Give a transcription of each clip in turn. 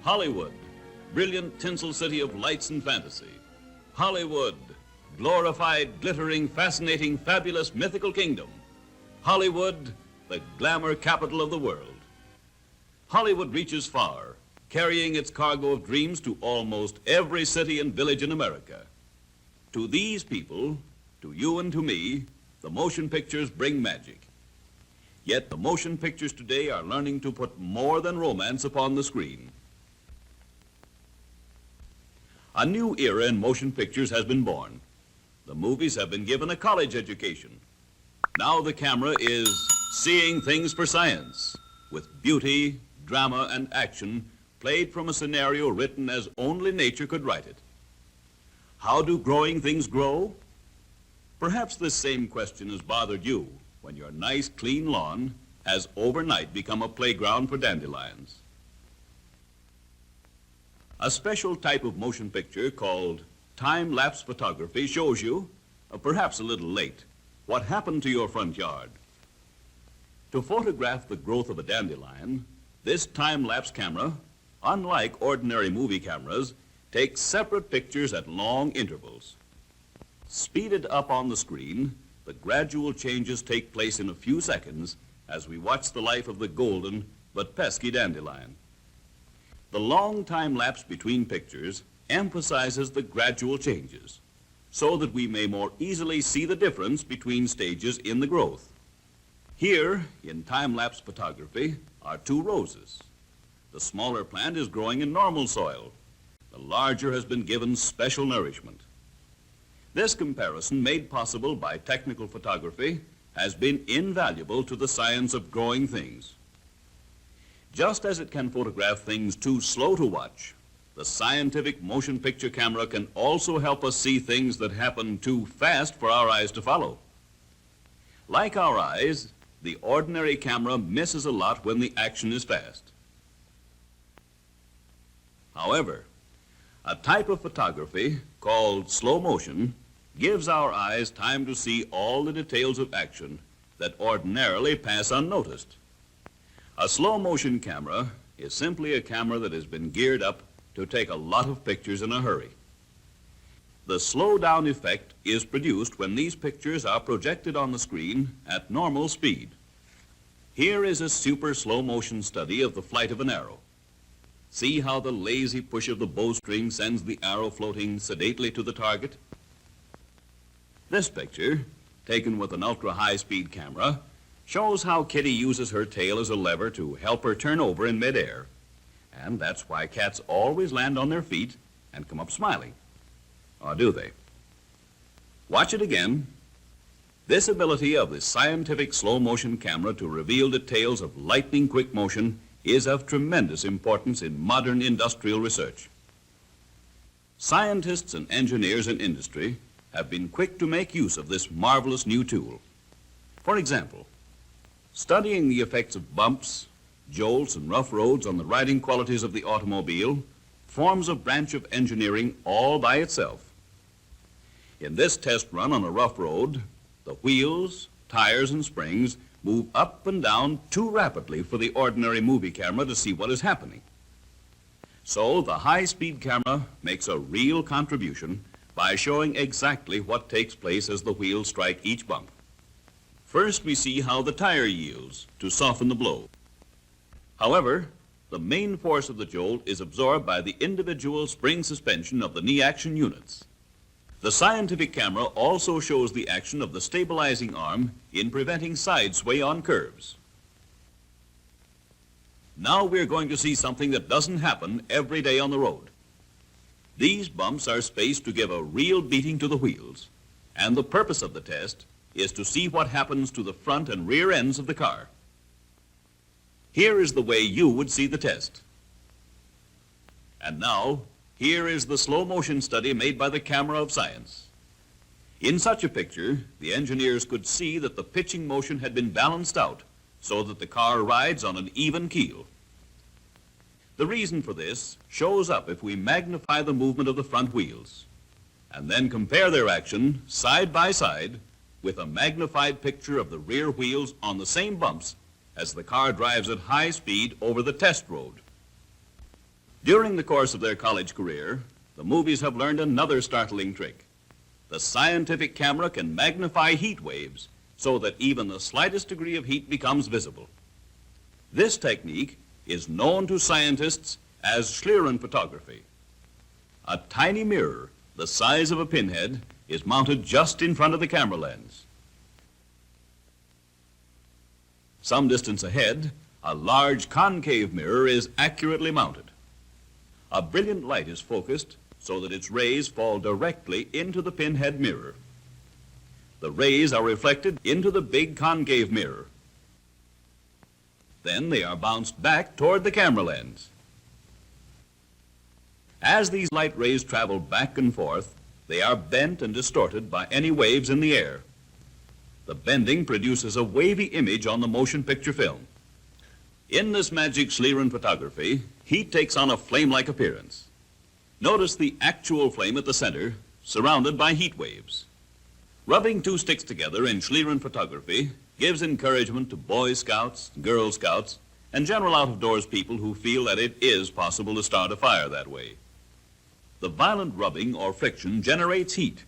Hollywood, brilliant tinsel city of lights and fantasy. Hollywood, glorified, glittering, fascinating, fabulous, mythical kingdom. Hollywood, the glamour capital of the world. Hollywood reaches far, carrying its cargo of dreams to almost every city and village in America. To these people, to you and to me, the motion pictures bring magic. Yet the motion pictures today are learning to put more than romance upon the screen. A new era in motion pictures has been born. The movies have been given a college education. Now the camera is seeing things for science, with beauty, drama, and action played from a scenario written as only nature could write it. How do growing things grow? Perhaps this same question has bothered you when your nice, clean lawn has overnight become a playground for dandelions. A special type of motion picture called time-lapse photography shows you, perhaps a little late, what happened to your front yard. To photograph the growth of a dandelion, this time-lapse camera, unlike ordinary movie cameras, takes separate pictures at long intervals. Speeded up on the screen, the gradual changes take place in a few seconds as we watch the life of the golden but pesky dandelion. The long time lapse between pictures emphasizes the gradual changes so that we may more easily see the difference between stages in the growth. Here, in time-lapse photography, are two roses. The smaller plant is growing in normal soil. The larger has been given special nourishment. This comparison, made possible by technical photography, has been invaluable to the science of growing things. Just as it can photograph things too slow to watch, the scientific motion picture camera can also help us see things that happen too fast for our eyes to follow. Like our eyes, the ordinary camera misses a lot when the action is fast. However, a type of photography called slow motion gives our eyes time to see all the details of action that ordinarily pass unnoticed. A slow motion camera is simply a camera that has been geared up to take a lot of pictures in a hurry. The slow down effect is produced when these pictures are projected on the screen at normal speed. Here is a super slow motion study of the flight of an arrow. See how the lazy push of the bowstring sends the arrow floating sedately to the target? This picture, taken with an ultra-high-speed camera, shows how Kitty uses her tail as a lever to help her turn over in midair. And that's why cats always land on their feet and come up smiling. Or do they? Watch it again. This ability of the scientific slow-motion camera to reveal details of lightning-quick motion is of tremendous importance in modern industrial research. Scientists and engineers in industry have been quick to make use of this marvelous new tool. For example, studying the effects of bumps, jolts, and rough roads on the riding qualities of the automobile forms a branch of engineering all by itself. In this test run on a rough road, the wheels, tires, and springs move up and down too rapidly for the ordinary movie camera to see what is happening. So the high-speed camera makes a real contribution by showing exactly what takes place as the wheels strike each bump. First, we see how the tire yields to soften the blow. However, the main force of the jolt is absorbed by the individual spring suspension of the knee action units. The scientific camera also shows the action of the stabilizing arm in preventing side sway on curves. Now we're going to see something that doesn't happen every day on the road. These bumps are spaced to give a real beating to the wheels, and the purpose of the test is to see what happens to the front and rear ends of the car. Here is the way you would see the test. And now, here is the slow motion study made by the camera of science. In such a picture, the engineers could see that the pitching motion had been balanced out so that the car rides on an even keel. The reason for this shows up if we magnify the movement of the front wheels and then compare their action side by side with a magnified picture of the rear wheels on the same bumps as the car drives at high speed over the test road. During the course of their college career, the movies have learned another startling trick. The scientific camera can magnify heat waves so that even the slightest degree of heat becomes visible. This technique is known to scientists as Schlieren photography. A tiny mirror, the size of a pinhead, is mounted just in front of the camera lens. Some distance ahead, a large concave mirror is accurately mounted. A brilliant light is focused so that its rays fall directly into the pinhead mirror. The rays are reflected into the big concave mirror. Then they are bounced back toward the camera lens. As these light rays travel back and forth, they are bent and distorted by any waves in the air. The bending produces a wavy image on the motion picture film. In this magic Schlieren photography, heat takes on a flame-like appearance. Notice the actual flame at the center, surrounded by heat waves. Rubbing two sticks together in Schlieren photography gives encouragement to Boy Scouts, Girl Scouts, and general out-of-doors people who feel that it is possible to start a fire that way. The violent rubbing or friction generates heat,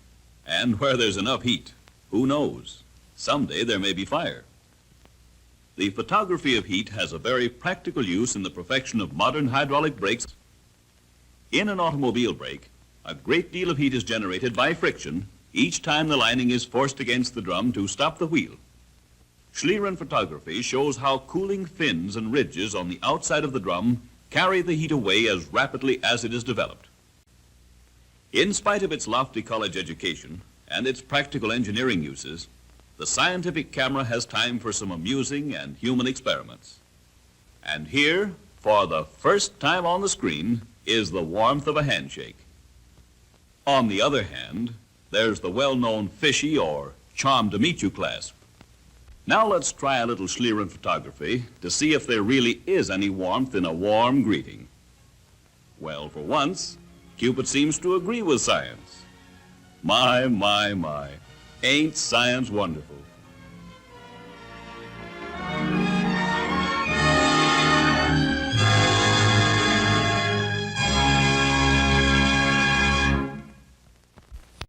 and where there's enough heat, who knows? Someday there may be fire. The photography of heat has a very practical use in the perfection of modern hydraulic brakes. In an automobile brake, a great deal of heat is generated by friction each time the lining is forced against the drum to stop the wheel. Schlieren photography shows how cooling fins and ridges on the outside of the drum carry the heat away as rapidly as it is developed. In spite of its lofty college education and its practical engineering uses, the scientific camera has time for some amusing and human experiments. And here, for the first time on the screen, is the warmth of a handshake. On the other hand, there's the well-known fishy or charm to meet you clasp. Now let's try a little Schlieren photography to see if there really is any warmth in a warm greeting. Well, for once, Cupid seems to agree with science. My, ain't science wonderful?